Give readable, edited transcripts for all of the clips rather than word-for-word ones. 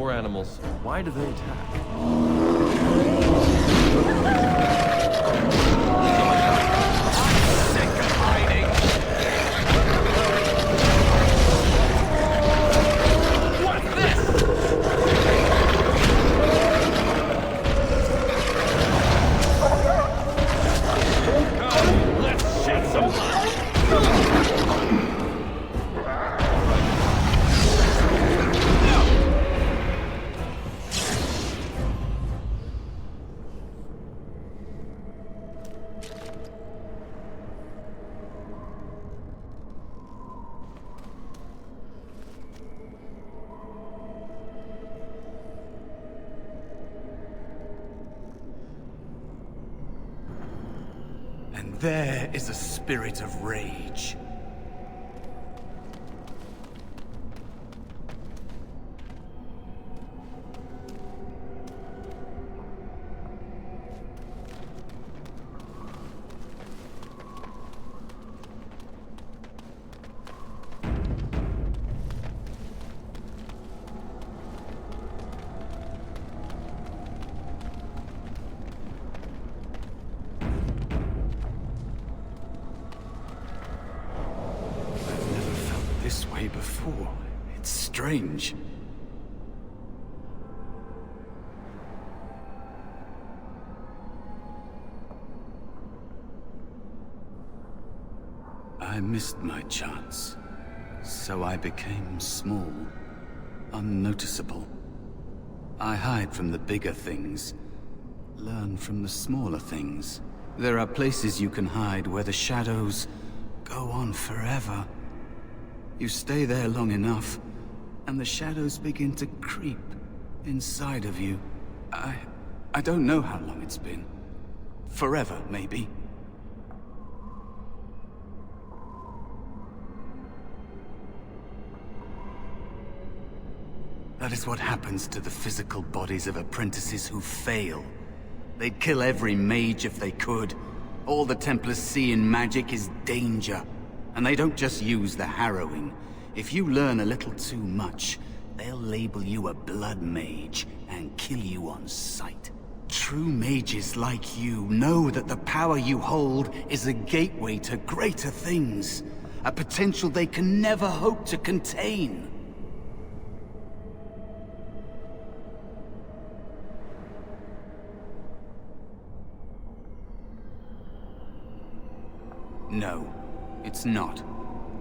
more animals. Why do they attack? Sick of hiding! What's this? Come, let's shed some light. And there is a spirit of rage. This way before. It's strange. I missed my chance, so I became small, unnoticeable. I hide from the bigger things, learn from the smaller things. There are places you can hide where the shadows go on forever. You stay there long enough, and the shadows begin to creep inside of you. I don't know how long it's been. Forever, maybe. That is what happens to the physical bodies of apprentices who fail. They'd kill every mage if they could. All the Templars see in magic is danger. And they don't just use the harrowing. If you learn a little too much, they'll label you a blood mage and kill you on sight. True mages like you know that the power you hold is a gateway to greater things. A potential they can never hope to contain. No. It's not.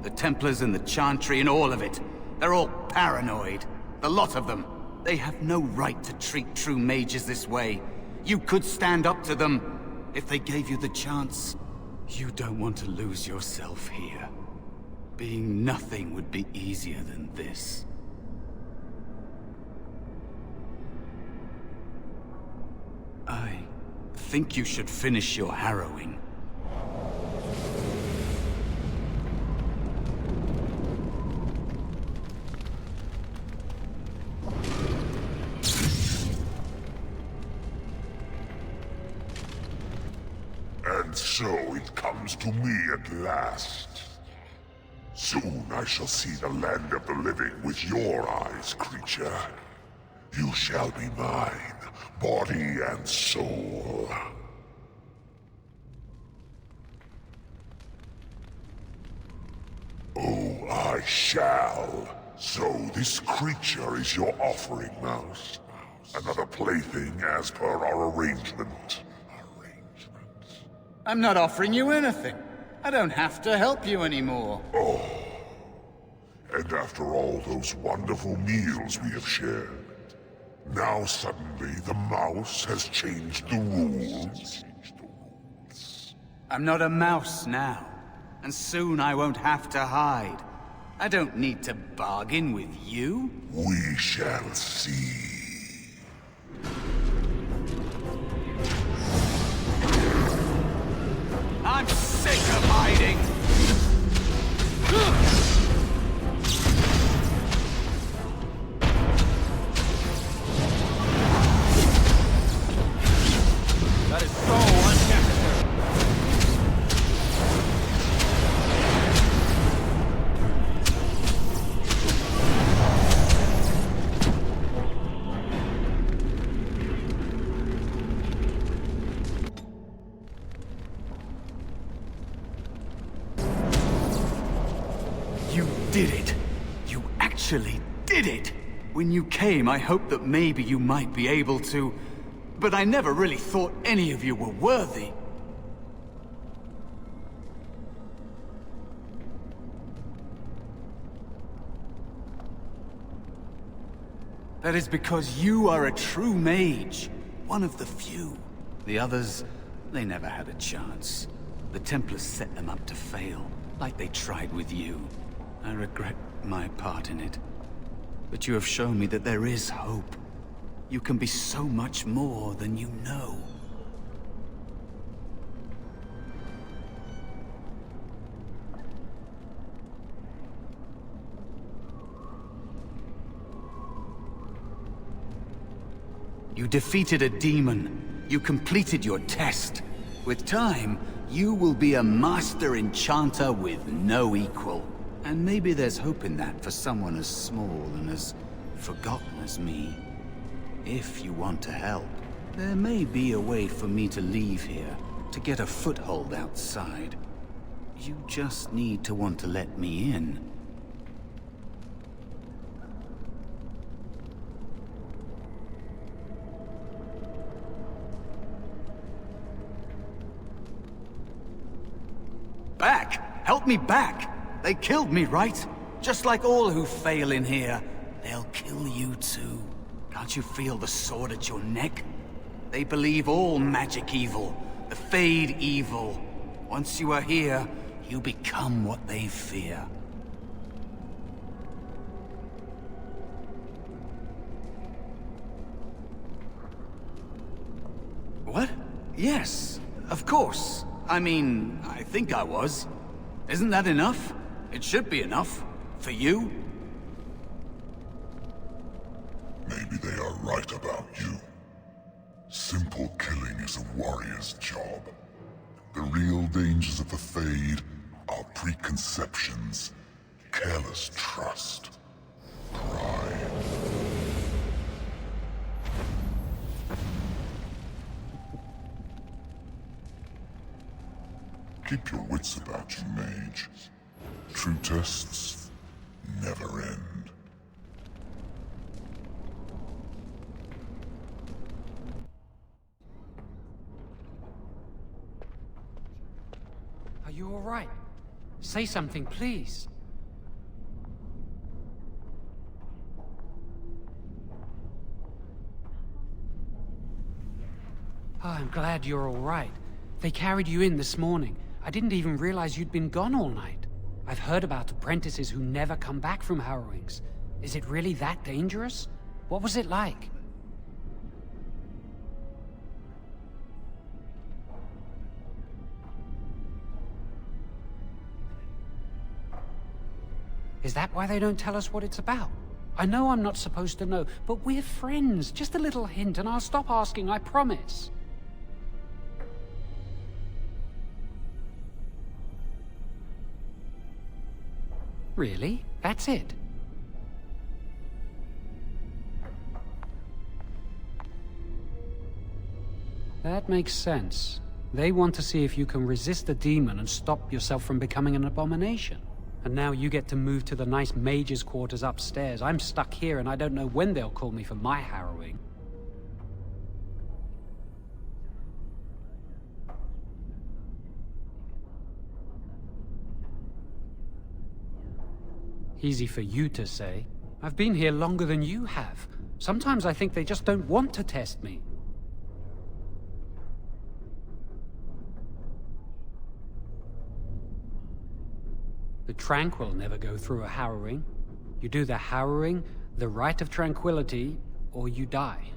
The Templars and the Chantry and all of it. They're all paranoid. The lot of them. They have no right to treat true mages this way. You could stand up to them if they gave you the chance. You don't want to lose yourself here. Being nothing would be easier than this. I think you should finish your harrowing. And so it comes to me at last. Soon I shall see the land of the living with your eyes, creature. You shall be mine, body and soul. Oh, I shall. So this creature is your offering, Mouse. Another plaything as per our arrangement. I'm not offering you anything. I don't have to help you anymore. Oh. And after all those wonderful meals we have shared, now suddenly the mouse has changed the rules. I'm not a mouse now, and soon I won't have to hide. I don't need to bargain with you. We shall see. I'm sick of hiding! That is so unnecessary. did it! You actually did it! When you came, I hoped that maybe you might be able to... But I never really thought any of you were worthy. That is because you are a true mage. One of the few. The others, they never had a chance. The Templars set them up to fail, like they tried with you. I regret my part in it. But you have shown me that there is hope. You can be so much more than you know. You defeated a demon. You completed your test. With time, you will be a master enchanter with no equal. And maybe there's hope in that for someone as small and as forgotten as me. If you want to help, there may be a way for me to leave here, to get a foothold outside. You just need to want to let me in. Back? Help me back! They killed me, right? Just like all who fail in here. They'll kill you too. Can't you feel the sword at your neck? They believe all magic evil, the Fade evil. Once you are here, you become what they fear. What? Yes, of course. I mean, I think I was. Isn't that enough? It should be enough. For you? Maybe they are right about you. Simple killing is a warrior's job. The real dangers of the Fade are preconceptions, careless trust, pride. Keep your wits about you, Mage. True tests never end. Are you all right? Say something, please. Oh, I'm glad you're all right. They carried you in this morning. I didn't even realize you'd been gone all night. I've heard about apprentices who never come back from harrowings. Is it really that dangerous? What was it like? Is that why they don't tell us what it's about? I know I'm not supposed to know, but we're friends. Just a little hint and I'll stop asking, I promise. Really? That's it? That makes sense. They want to see if you can resist a demon and stop yourself from becoming an abomination. And now you get to move to the nice mage's quarters upstairs. I'm stuck here and I don't know when they'll call me for my harrowing. Easy for you to say. I've been here longer than you have. Sometimes I think they just don't want to test me. The Tranquil never go through a harrowing. You do the harrowing, the rite of tranquility, or you die.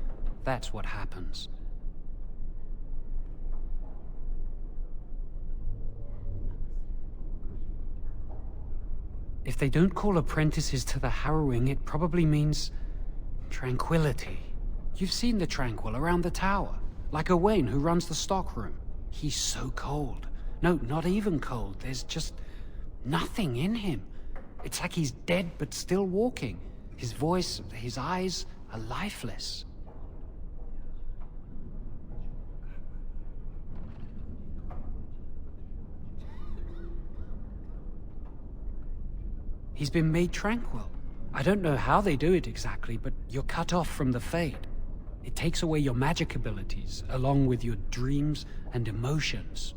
That's what happens. If they don't call apprentices to the harrowing, it probably means tranquility. You've seen the Tranquil around the tower, like Owain who runs the stockroom. He's so cold. No, not even cold. There's just nothing in him. It's like he's dead but still walking. His voice, his eyes are lifeless. He's been made tranquil. I don't know how they do it exactly, but you're cut off from the Fade. It takes away your magic abilities, along with your dreams and emotions.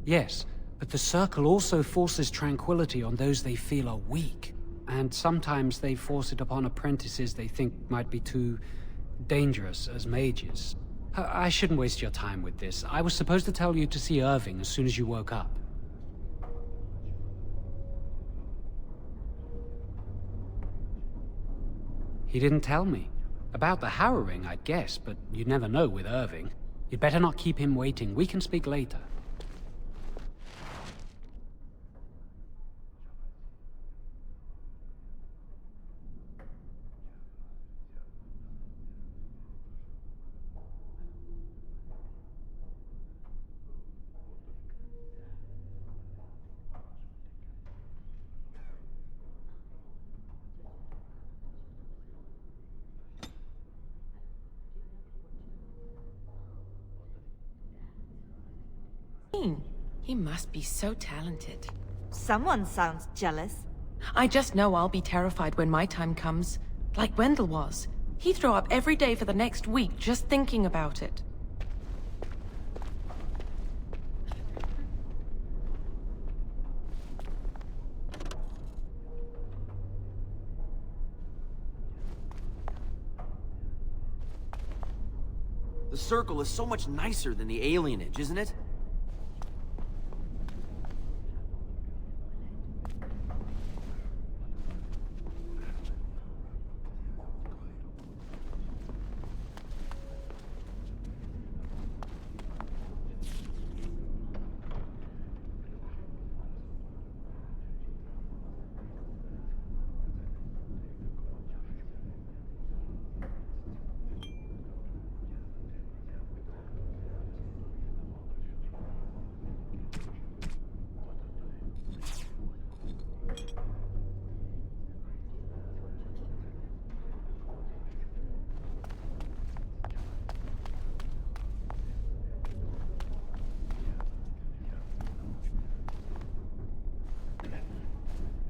Yes, but the Circle also forces tranquility on those they feel are weak. And sometimes they force it upon apprentices they think might be too dangerous as mages. I shouldn't waste your time with this. I was supposed to tell you to see Irving as soon as you woke up. He didn't tell me. About the harrowing, I'd guess, but you'd never know with Irving. You'd better not keep him waiting. We can speak later. He must be so talented. Someone sounds jealous. I just know I'll be terrified when my time comes. Like Wendell was. He'd throw up every day for the next week just thinking about it. The Circle is so much nicer than the alienage, isn't it?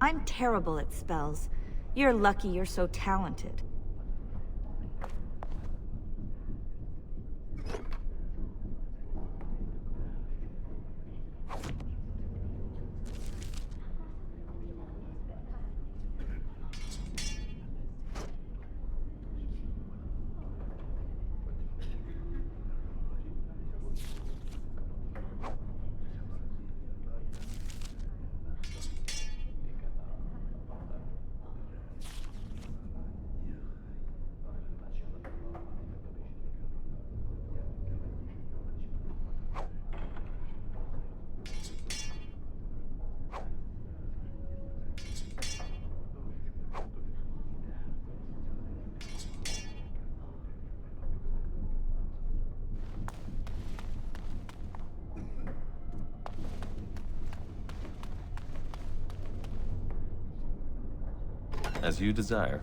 I'm terrible at spells. You're lucky you're so talented. As you desire.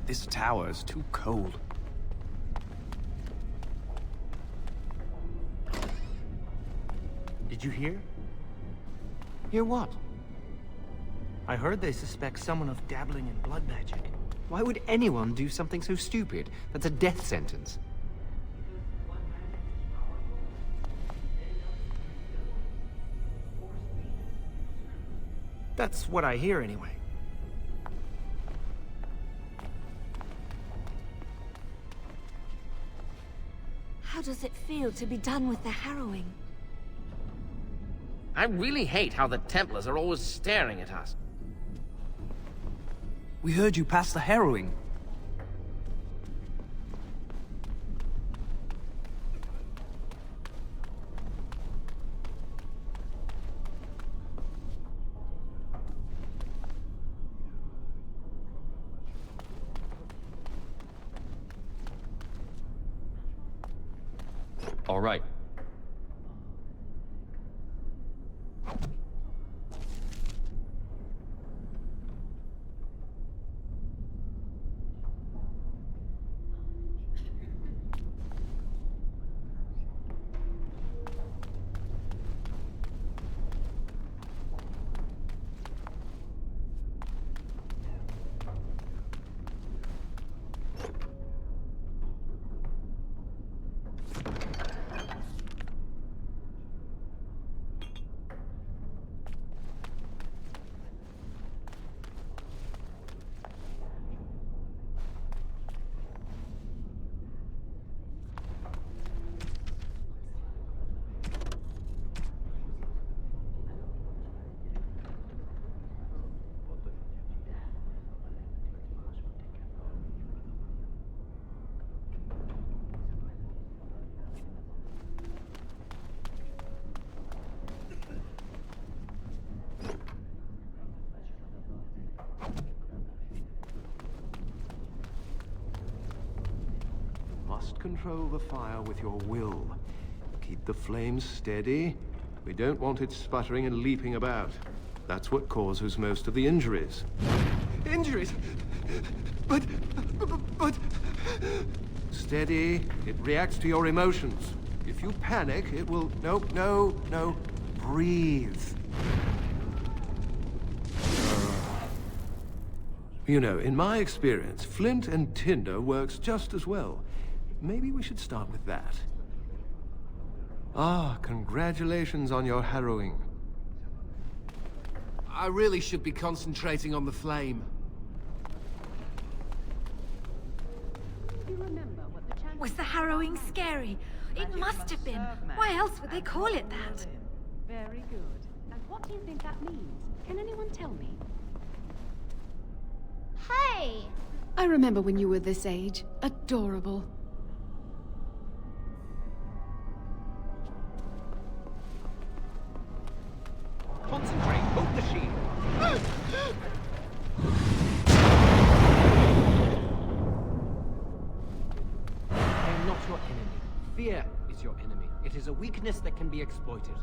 This tower is too cold. Did you hear? Hear what? I heard they suspect someone of dabbling in blood magic. Why would anyone do something so stupid? That's a death sentence. That's what I hear anyway. How does it feel to be done with the harrowing? I really hate how the Templars are always staring at us. We heard you pass the harrowing. All right. control the fire with your will. Keep the flames steady. We don't want it sputtering and leaping about. That's what causes most of the injuries. Injuries? But... Steady. It reacts to your emotions. If you panic, it will... No. Breathe. You know, in my experience, flint and tinder works just as well. Maybe we should start with that. Ah, congratulations on your harrowing. I really should be concentrating on the flame. Was the harrowing scary? It must have been. Why else would they call it that? Very good. And what do you think that means? Can anyone tell me? Hey! I remember when you were this age. Adorable. Concentrate, hold the shield. I am not your enemy. Fear is your enemy. It is a weakness that can be exploited.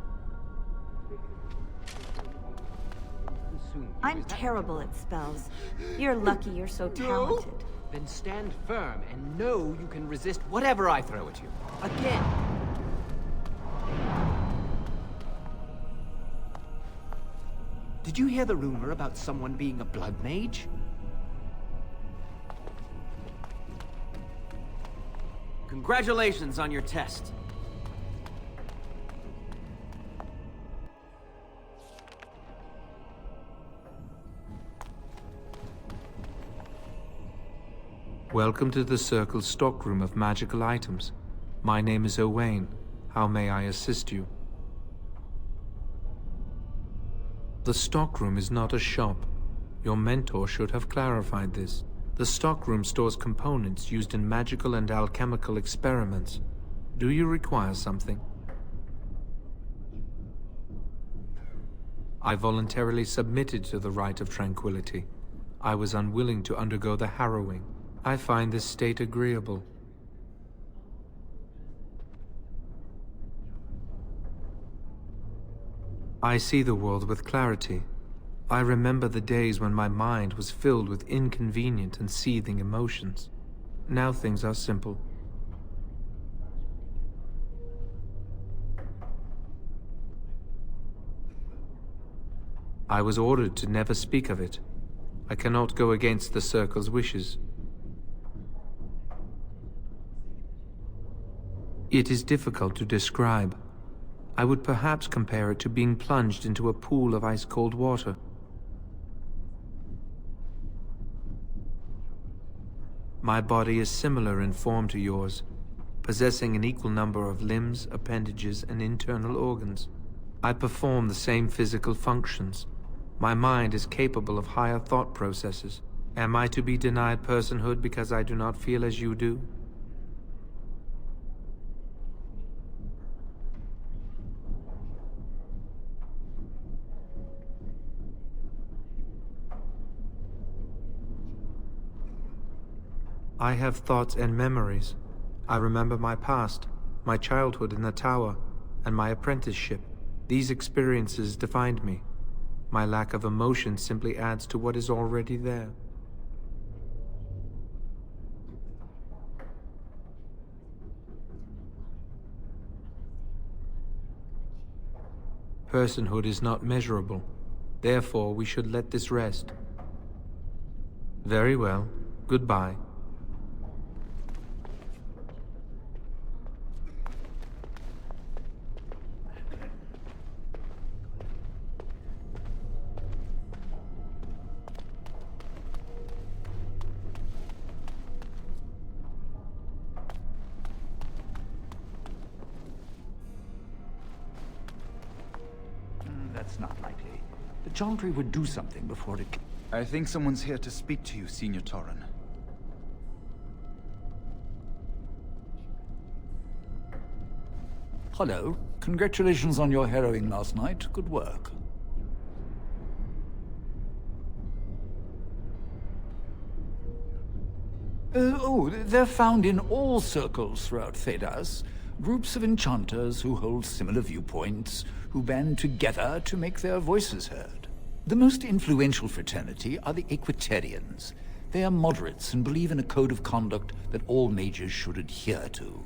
I'm terrible at spells. You're lucky you're so talented. Then stand firm and know you can resist whatever I throw at you. Again! Did you hear the rumor about someone being a blood mage? Congratulations on your test. Welcome to the Circle's stockroom of magical items. My name is Owain. How may I assist you? The stockroom is not a shop. Your mentor should have clarified this. The stockroom stores components used in magical and alchemical experiments. Do you require something? I voluntarily submitted to the rite of tranquility. I was unwilling to undergo the harrowing. I find this state agreeable. I see the world with clarity. I remember the days when my mind was filled with inconvenient and seething emotions. Now things are simple. I was ordered to never speak of it. I cannot go against the Circle's wishes. It is difficult to describe. I would perhaps compare it to being plunged into a pool of ice-cold water. My body is similar in form to yours, possessing an equal number of limbs, appendages, and internal organs. I perform the same physical functions. My mind is capable of higher thought processes. Am I to be denied personhood because I do not feel as you do? I have thoughts and memories. I remember my past, my childhood in the tower, and my apprenticeship. These experiences defined me. My lack of emotion simply adds to what is already there. Personhood is not measurable. Therefore, we should let this rest. Very well. Goodbye. That's not likely. The Chantry would do something before it... I think someone's here to speak to you, Senior Torren. Hello. Congratulations on your harrowing last night. Good work. They're found in all circles throughout Thedas. Groups of enchanters who hold similar viewpoints, who band together to make their voices heard. The most influential fraternity are the Equitarians. They are moderates and believe in a code of conduct that all mages should adhere to.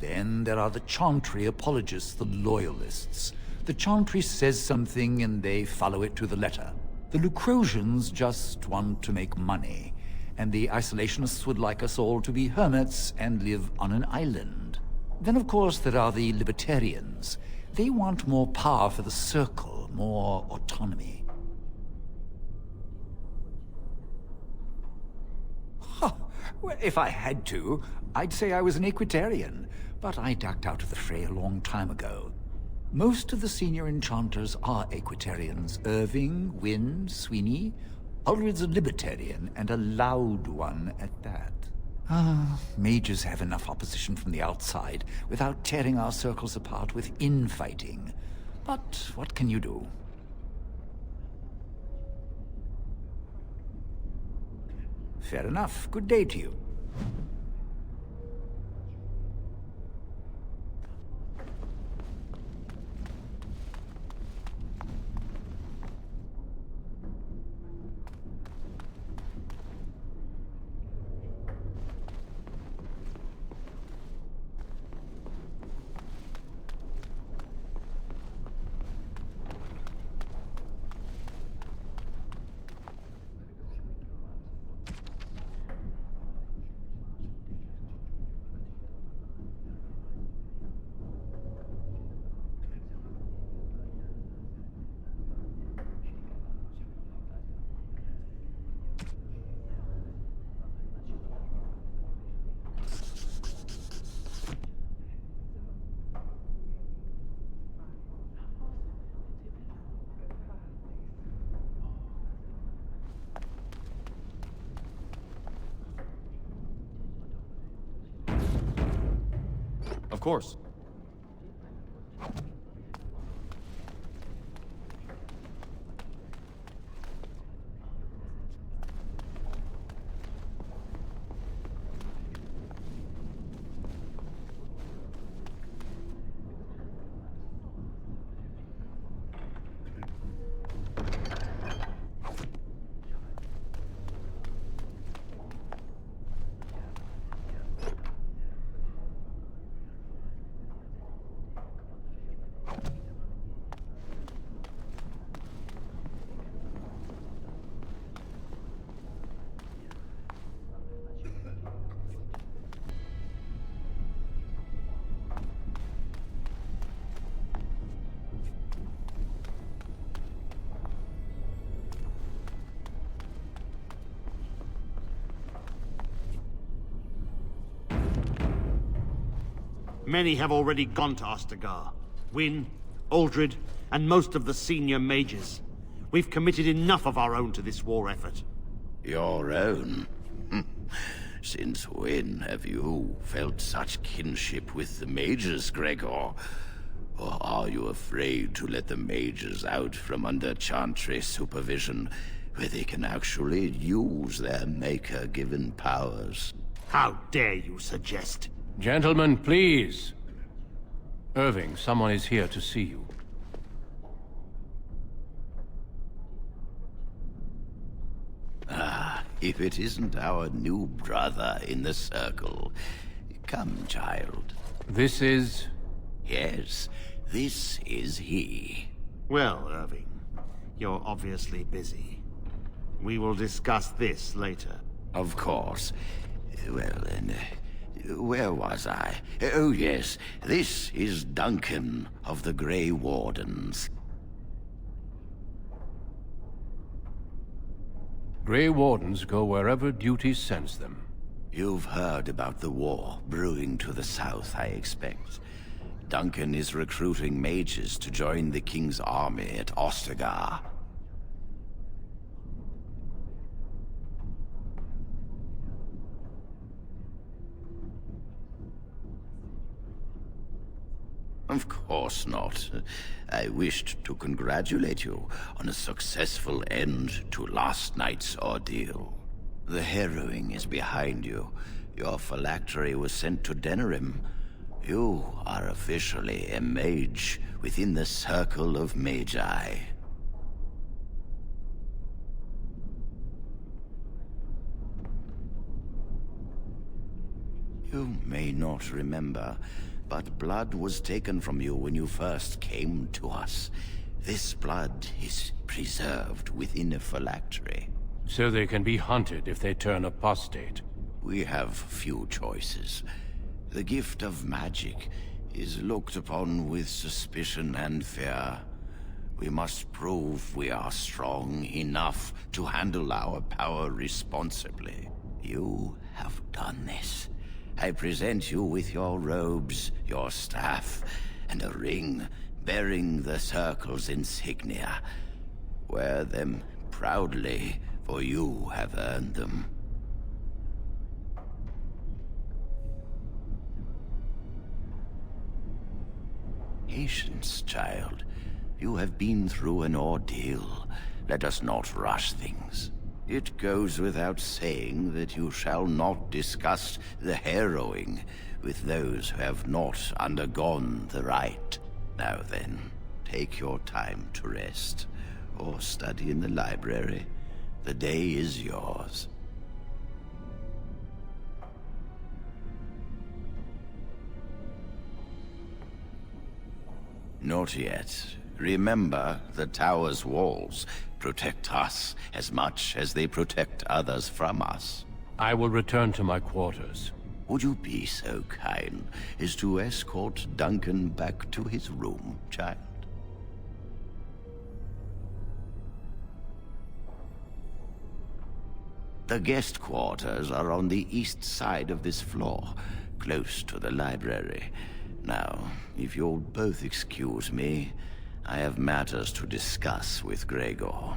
Then there are the Chantry apologists, the Loyalists. The Chantry says something and they follow it to the letter. The Lucrosians just want to make money, and the Isolationists would like us all to be hermits and live on an island. Then of course there are the Libertarians. They want more power for the Circle, more autonomy. Well, if I had to, I'd say I was an Equitarian, but I ducked out of the fray a long time ago. Most of the senior enchanters are Equitarians. Irving, Wynne, Sweeney. Ulrid's a Libertarian, and a loud one at that. Mages have enough opposition from the outside without tearing our circles apart with infighting. But what can you do? Fair enough. Good day to you. Of course. Many have already gone to Ostagar. Wynne, Aldred, and most of the senior mages. We've committed enough of our own to this war effort. Your own? Since when have you felt such kinship with the mages, Gregor? Or are you afraid to let the mages out from under Chantry supervision, where they can actually use their Maker-given powers? How dare you suggest? Gentlemen, please. Irving, someone is here to see you. Ah, if it isn't our new brother in the circle. Come, child. This is... Yes, this is he. Well, Irving, you're obviously busy. We will discuss this later. Of course. Well, then... where was I? Oh, yes. This is Duncan of the Grey Wardens. Grey Wardens go wherever duty sends them. You've heard about the war brewing to the south, I expect. Duncan is recruiting mages to join the King's army at Ostagar. Of course not. I wished to congratulate you on a successful end to last night's ordeal. The harrowing is behind you. Your phylactery was sent to Denerim. You are officially a mage within the circle of Magi. You may not remember, but blood was taken from you when you first came to us. This blood is preserved within a phylactery. So they can be hunted if they turn apostate. We have few choices. The gift of magic is looked upon with suspicion and fear. We must prove we are strong enough to handle our power responsibly. You have done this. I present you with your robes, your staff, and a ring bearing the Circle's insignia. Wear them proudly, for you have earned them. Patience, child. You have been through an ordeal. Let us not rush things. It goes without saying that you shall not discuss the harrowing with those who have not undergone the rite. Now then, take your time to rest, or study in the library. The day is yours. Not yet. Remember, the tower's walls protect us as much as they protect others from us. I will return to my quarters. Would you be so kind as to escort Duncan back to his room, child? The guest quarters are on the east side of this floor, close to the library. Now, if you'll both excuse me, I have matters to discuss with Gregor.